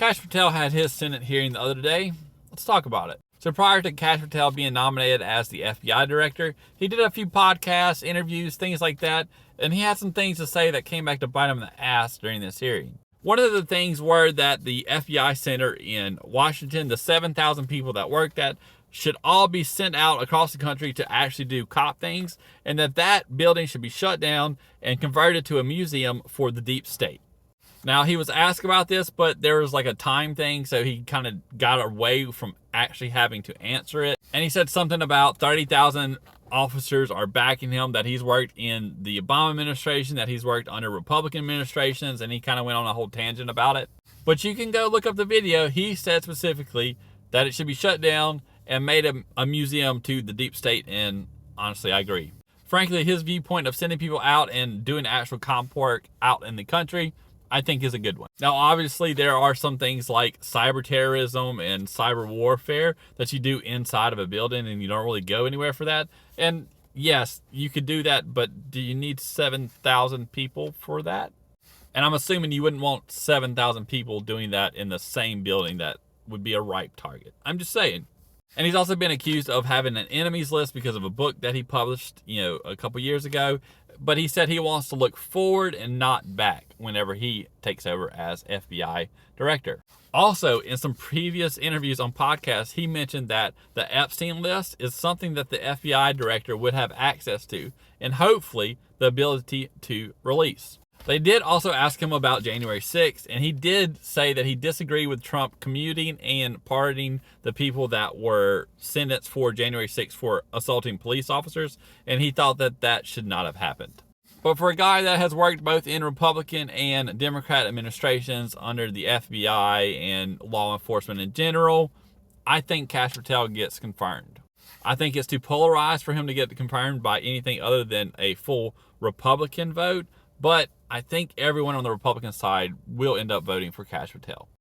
Kash Patel had his Senate hearing the other day. Let's talk about it. So prior to Kash Patel being nominated as the FBI director, he did a few podcasts, interviews, things like that, and he had some things to say that came back to bite him in the ass during this hearing. One of the things were that the FBI center in Washington, the 7,000 people that worked at, should all be sent out across the country to actually do cop things, and that building should be shut down and converted to a museum for the deep state. Now, he was asked about this, but there was like a time thing, so he kind of got away from actually having to answer it. And he said something about 30,000 officers are backing him, that he's worked in the Obama administration, that he's worked under Republican administrations, and he kind of went on a whole tangent about it. But you can go look up the video. He said specifically that it should be shut down and made a museum to the deep state, and honestly, I agree. Frankly, his viewpoint of sending people out and doing actual comp work out in the country, I think is a good one. Now, obviously, there are some things like cyber terrorism and cyber warfare that you do inside of a building, and you don't really go anywhere for that. And yes, you could do that, but do you need 7,000 people for that? And I'm assuming you wouldn't want 7,000 people doing that in the same building. That would be a ripe target. I'm just saying. And he's also been accused of having an enemies list because of a book that he published, a couple years ago. But he said he wants to look forward and not back whenever he takes over as FBI director. Also, in some previous interviews on podcasts, he mentioned that the Epstein list is something that the FBI director would have access to, and hopefully the ability to release. They did also ask him about January 6th, and he did say that he disagreed with Trump commuting and pardoning the people that were sentenced for January 6th for assaulting police officers, and he thought that should not have happened. But for a guy that has worked both in Republican and Democrat administrations under the FBI and law enforcement in general, I think Kash Patel gets confirmed. I think it's too polarized for him to get confirmed by anything other than a full Republican vote, but I think everyone on the Republican side will end up voting for Kash Patel.